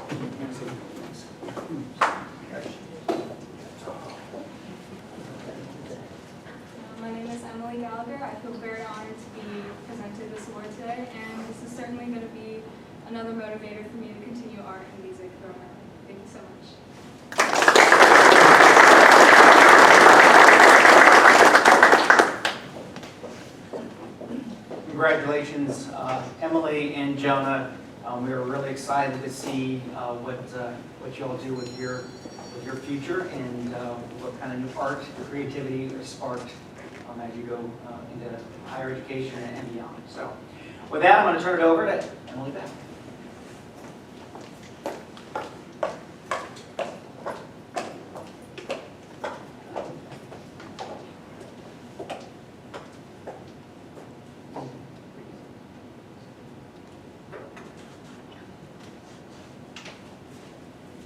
My name is Emily Gallagher. I feel very honored to be presented this award today, and this is certainly going to be another motivator for me to continue art and music throughout my life. Thank you so much. Congratulations, Emily and Jonah. We are really excited to see what you all do with your future and what kind of new art, creativity is sparked as you go into higher education and beyond. So, with that, I'm going to turn it over to Emily Beck.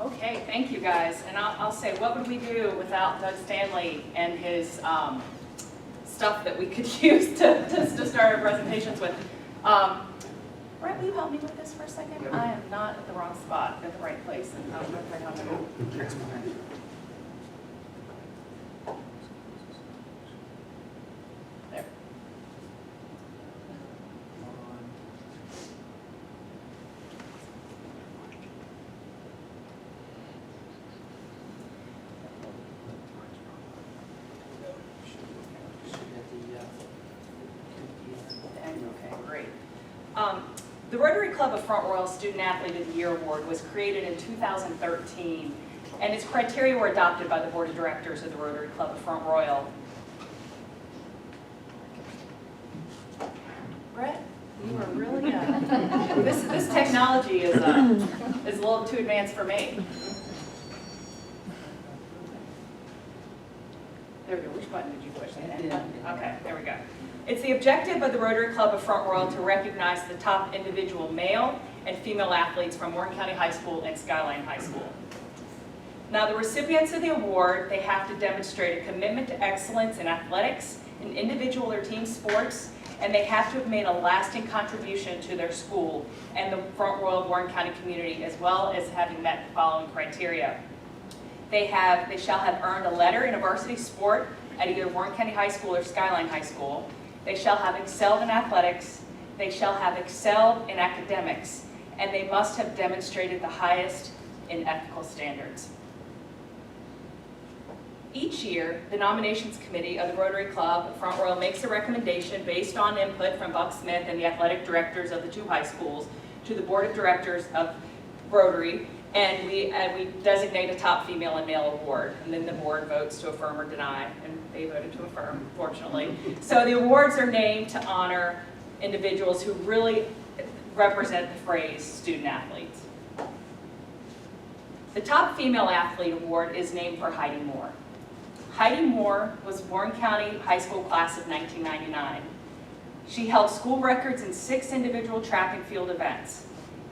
Okay, thank you guys. And I'll say, what would we do without Doug Stanley and his stuff that we could use to start our presentations with? Brett, will you help me with this for a second? Yep. I am not at the wrong spot, at the right place. And I'm not right on the move. There. Okay, great. The Rotary Club of Front Royal Student Athlete of the Year Award was created in 2013, and its criteria were adopted by the Board of Directors of the Rotary Club of Front Royal. Brett, you are really this technology is a little too advanced for me. There we go. Which button did you push? Okay, there we go. It's the objective of the Rotary Club of Front Royal to recognize the top individual male and female athletes from Warren County High School and Skyline High School. Now, the recipients of the award, they have to demonstrate a commitment to excellence in athletics, in individual or team sports, and they have to have made a lasting contribution to their school and the Front Royal Warren County community, as well as having met the following criteria. They shall have earned a letter in a varsity sport at either Warren County High School or Skyline High School. They shall have excelled in athletics. They shall have excelled in academics. And they must have demonstrated the highest in ethical standards. Each year, the nominations committee of the Rotary Club of Front Royal makes a recommendation based on input from Buck Smith and the athletic directors of the two high schools to the board of directors of Rotary. And we designate a top female and male award, and then the board votes to affirm or deny, and they voted to affirm, fortunately. So the awards are named to honor individuals who really represent the phrase student athletes. The top female athlete award is named for Heidi Moore. Heidi Moore was Warren County High School class of 1999. She held school records in 6 individual track and field events.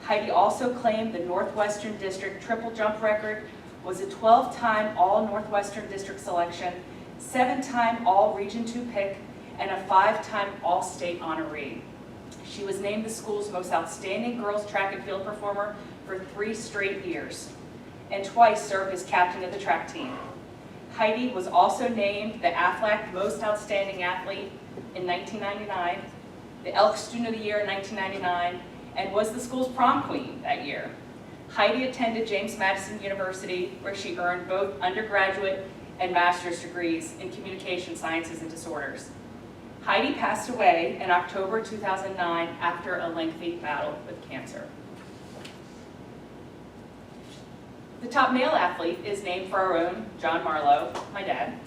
Heidi also claimed the Northwestern District triple jump record, was a 12-time All-Northwestern District selection, 7-time All-Region 2 pick, and a 5-time All-State honoree. She was named the school's most outstanding girls track and field performer for 3 straight years, and twice served as captain of the track team. Heidi was also named the AFLAC Most Outstanding Athlete in 1999, the Elk Student of the Year in 1999, and was the school's prom queen that year. Heidi attended James Madison University, where she earned both undergraduate and master's degrees in communication sciences and disorders. Heidi passed away in October 2009 after a lengthy battle with cancer. The top male athlete is named for our own John Marlowe, my dad.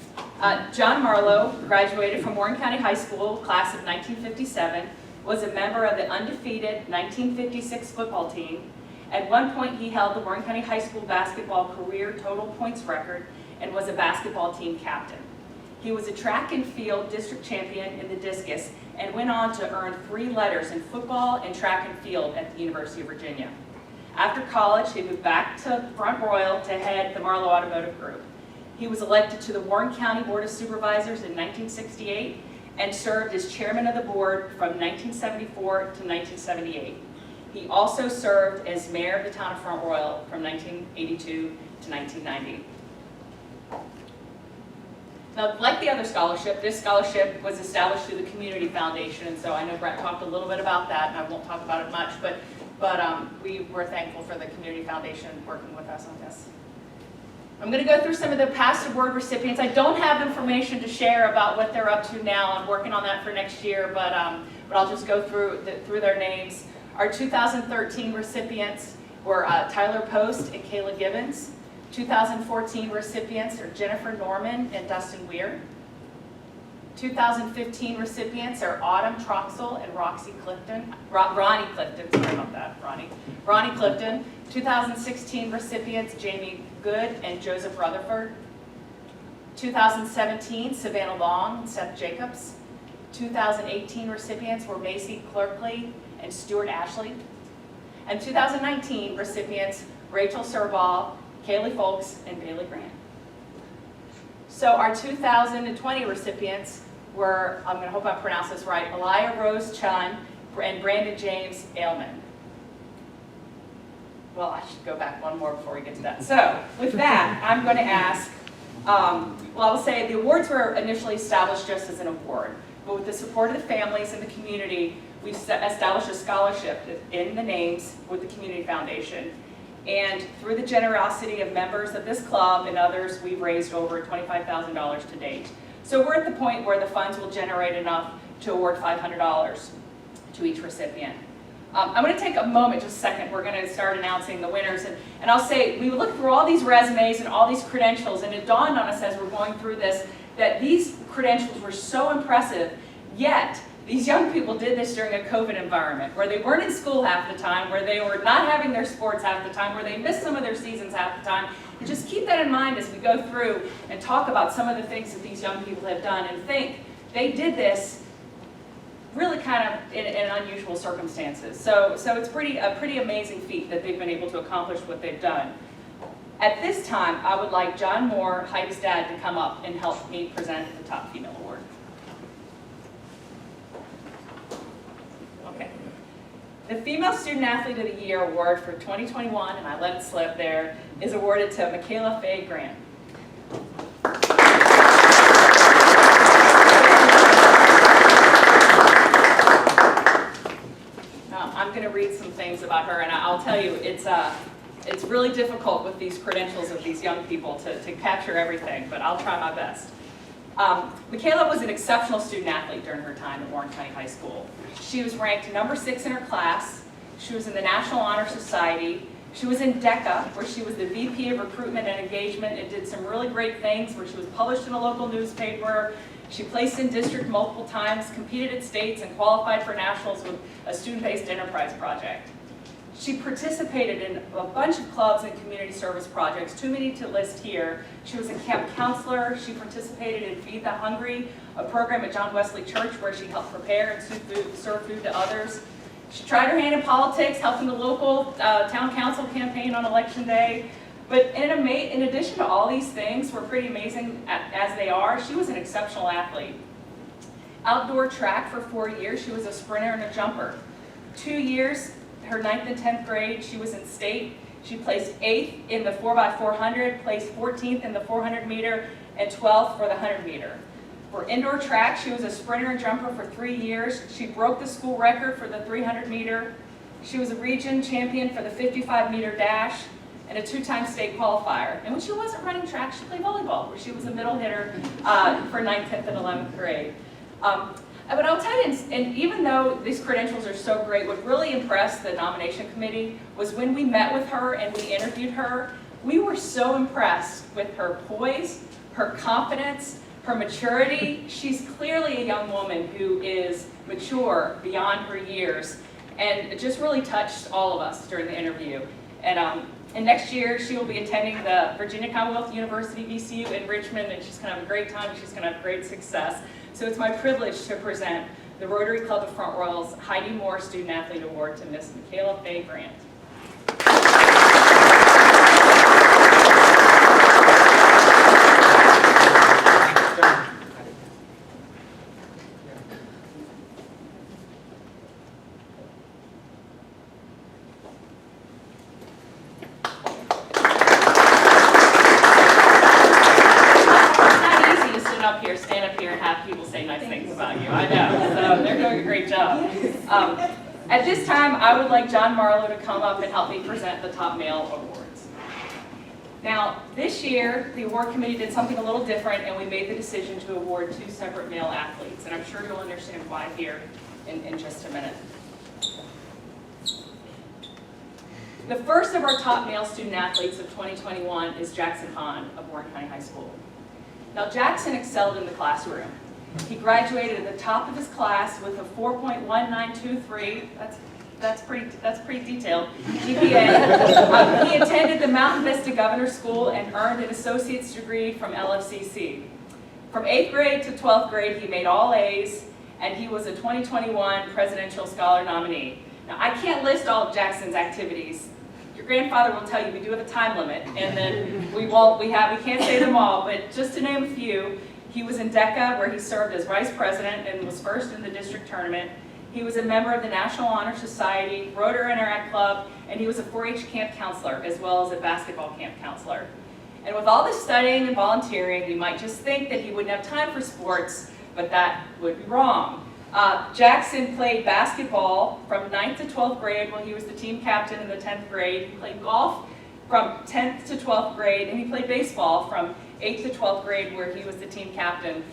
John Marlowe graduated from Warren County High School, class of 1957, was a member of the undefeated 1956 football team. At one point, he held the Warren County High School basketball career total points record and was a basketball team captain. He was a track and field district champion in the discus and went on to earn 3 letters in football and track and field at the University of Virginia. After college, he moved back to Front Royal to head the Marlowe Automotive Group. He was elected to the Warren County Board of Supervisors in 1968 and served as chairman of the board from 1974 to 1978. He also served as mayor of the town of Front Royal from 1982 to 1990. Now, like the other scholarship, this scholarship was established through the Community Foundation, and so I know Brett talked a little bit about that, and I won't talk about it much, but we were thankful for the Community Foundation working with us on this. I'm going to go through some of the past award recipients. I don't have information to share about what they're up to now. I'm working on that for next year, but I'll just go through their names. Our 2013 recipients were Tyler Post and Kayla Gibbons. 2014 recipients are Jennifer Norman and Dustin Weir. 2015 recipients are Autumn Troxel and Ronnie Clifton, sorry about that, Ronnie Clifton. 2016 recipients, Jamie Good and Joseph Rutherford. 2017, Savannah Long and Seth Jacobs. 2018 recipients were Macy Clerkley and Stuart Ashley. And 2019 recipients, Rachel Serball, Kaylee Folks, and Bailey Grant. So our 2020 recipients were, I'm going to hope I pronounce this right, Elia Rose Chun and Brandon James Ailman. Well, I should go back one more before we get to that. So with that, I'm going to ask, I will say the awards were initially established just as an award, but with the support of the families and the community, we've established a scholarship in the names with the Community Foundation. And through the generosity of members of this club and others, we've raised over $25,000 to date. So we're at the point where the funds will generate enough to award $500 to each recipient. I'm going to take a moment, just a second. We're going to start announcing the winners. And I'll say, we looked through all these resumes and all these credentials, and it dawned on us as we're going through this that these credentials were so impressive, yet these young people did this during a COVID environment where they weren't in school half the time, where they were not having their sports half the time, where they missed some of their seasons half the time. And just keep that in mind as we go through and talk about some of the things that these young people have done, and think they did this really kind of in unusual circumstances. So it's a pretty amazing feat that they've been able to accomplish what they've done. At this time, I would like John Moore, Heidi's dad, to come up and help me present the Top Female Award. Okay. The Female Student Athlete of the Year Award for 2021, and I let it slip there, is awarded to Michaela Faye Grant. I'm going to read some things about her, and I'll tell you, it's really difficult with these credentials of these young people to capture everything, but I'll try my best. Michaela was an exceptional student athlete during her time at Warren County High School. She was ranked number 6 in her class. She was in the National Honor Society. She was in DECA, where she was the VP of Recruitment and Engagement and did some really great things, where she was published in a local newspaper. She placed in district multiple times, competed at states, and qualified for nationals with a student-based enterprise project. She participated in a bunch of clubs and community service projects, too many to list here. She was a camp counselor. She participated in Feed the Hungry, a program at John Wesley Church where she helped prepare and serve food to others. She tried her hand in politics, helping the local town council campaign on election day. But in addition to all these things, were pretty amazing as they are, she was an exceptional athlete. Outdoor track for 4 years, she was a sprinter and a jumper. 2 years, her 9th and 10th grade, she was in state. She placed 8th in the 4x400, placed 14th in the 400 meter, and 12th for the 100 meter. For indoor track, she was a sprinter and jumper for 3 years. She broke the school record for the 300 meter. She was a region champion for the 55 meter dash and a 2-time state qualifier. And when she wasn't running track, she played volleyball, where she was a middle hitter for 9th, 10th, and 11th grade. But I'll tell you, and even though these credentials are so great, what really impressed the nomination committee was when we met with her and we interviewed her, we were so impressed with her poise, her confidence, her maturity. She's clearly a young woman who is mature beyond her years, and it just really touched all of us during the interview. And next year, she will be attending the Virginia Commonwealth University, VCU in Richmond, and she's going to have a great time. She's going to have great success. So it's my privilege to present the Rotary Club of Front Royal's Heidi Moore Student Athlete Award to Miss Michaela Faye Grant. At this time, I would like John Marlowe to come up and help me present the top male awards. Now, this year, the award committee did something a little different, and we made the decision to award 2 separate male athletes, and I'm sure you'll understand why here in just a minute. The first of our top male student athletes of 2021 is Jackson Hahn of Warren County High School. Now, Jackson excelled in the classroom. He graduated at the top of his class with a 4.1923. That's pretty detailed. GPA. He attended the Mountain Vista Governor's School and earned an associate's degree from LFCC. From 8th grade to 12th grade, he made all A's, and he was a 2021 Presidential Scholar nominee. Now, I can't list all of Jackson's activities. Your grandfather will tell you we do have a time limit, and then we can't say them all, but just to name a few, he was in DECA, where he served as vice president and was first in the district tournament. He was a member of the National Honor Society, Rotary Interact Club, and he was a 4-H camp counselor, as well as a basketball camp counselor. And with all this studying and volunteering, we might just think that he wouldn't have time for sports, but that would be wrong. Jackson played basketball from 9th to 12th grade while he was the team captain in the 10th grade. He played golf from 10th to 12th grade, and he played baseball from 8th to 12th grade, where he was the team captain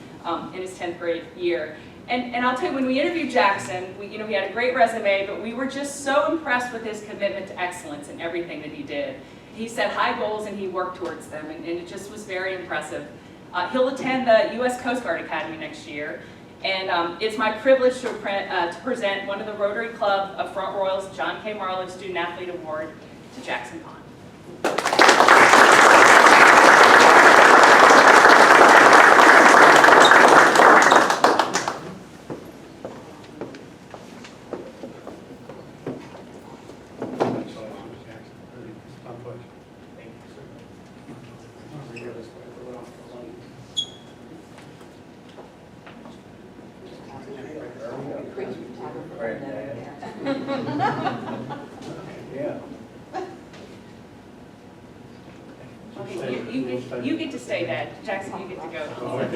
in his 10th grade year. And I'll tell you, when we interviewed Jackson, we had a great resume, but we were just so impressed with his commitment to excellence in everything that he did. He set high goals and he worked towards them, and it just was very impressive. He'll attend the U.S. Coast Guard Academy next year, and it's my privilege to present one of the Rotary Club of Front Royal's John K. Marlowe Student Athlete Award to Jackson Hahn. Okay, you get to stay, Dad. Jackson, you get to go. All right,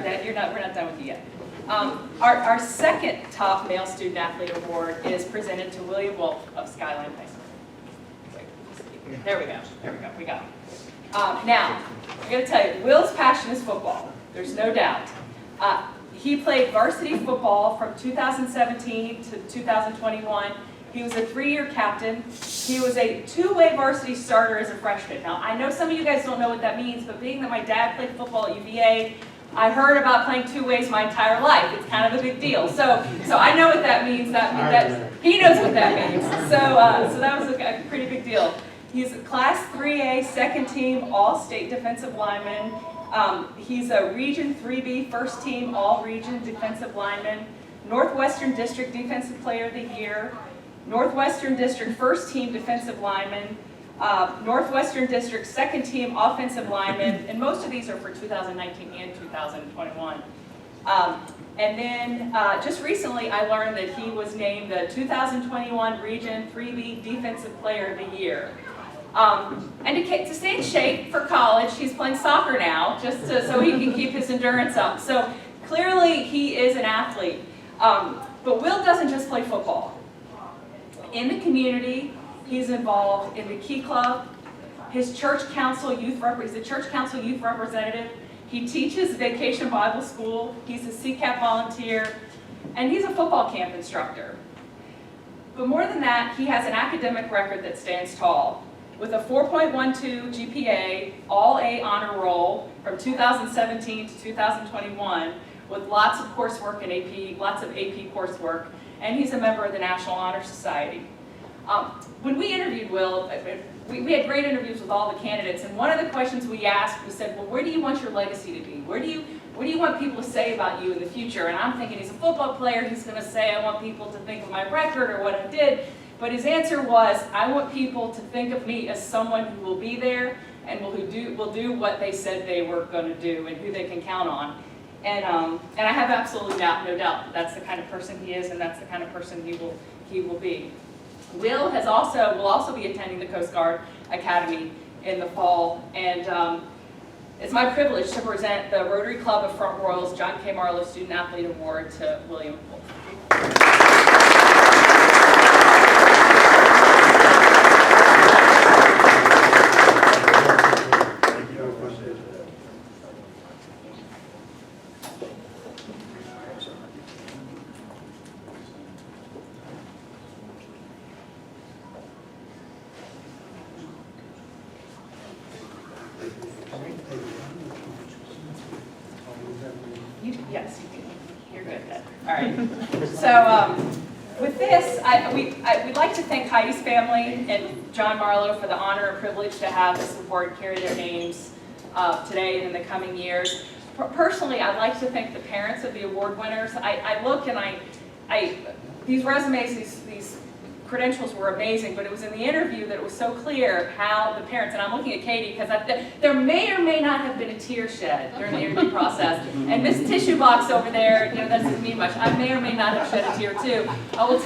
Dad, we're not done with you yet. Our second top male student athlete award is presented to William Wolf of Skyline High School. There we go, we got it. Now, I'm going to tell you, Will's passion is football. There's no doubt. He played varsity football from 2017 to 2021. He was a 3-year captain. He was a 2-way varsity starter as a freshman. Now, I know some of you guys don't know what that means, but being that my dad played football at UVA, I heard about playing 2 ways my entire life. It's kind of a big deal. So I know what that means. He knows what that means. So that was a pretty big deal. He's a Class 3A second team All-State defensive lineman. He's a Region 3B first team All-Region defensive lineman. Northwestern District Defensive Player of the Year. Northwestern District first team defensive lineman. Northwestern District second team offensive lineman. And most of these are for 2019 and 2021. And then just recently I learned that he was named the 2021 Region 3B Defensive Player of the Year. And to stay in shape for college, he's playing soccer now, just so he can keep his endurance up. So clearly he is an athlete. But Will doesn't just play football. In the community, he's involved in the Key Club, his church council youth he's a church council youth representative. He teaches Vacation Bible School. He's a CCAP volunteer, and he's a football camp instructor. But more than that, he has an academic record that stands tall. With a 4.12 GPA, all-A honor roll from 2017 to 2021, with lots of coursework and lots of AP coursework, and he's a member of the National Honor Society. When we interviewed Will, we had great interviews with all the candidates, and one of the questions we asked, we said, well, where do you want your legacy to be? What do you want people to say about you in the future? And I'm thinking, he's a football player, he's going to say, I want people to think of my record or what I did. But his answer was, I want people to think of me as someone who will be there and will do what they said they were going to do and who they can count on. And I have absolutely no doubt that that's the kind of person he is, and that's the kind of person he will be. Will will also be attending the Coast Guard Academy in the fall, and it's my privilege to present the Rotary Club of Front Royal's John K. Marlowe Student Athlete Award to William Wolf. Yes, you're good then. All right. So with this, we'd like to thank Heidi's family and John Marlowe for the honor and privilege to have this award carry their names today and in the coming years. Personally, I'd like to thank the parents of the award winners. I look and these resumes, these credentials were amazing, but it was in the interview that it was so clear how the parents, and I'm looking at Katie because there may or may not have been a tear shed during the interview process. And this tissue box over there, that doesn't mean much. I may or may not have shed a tear too. I will tell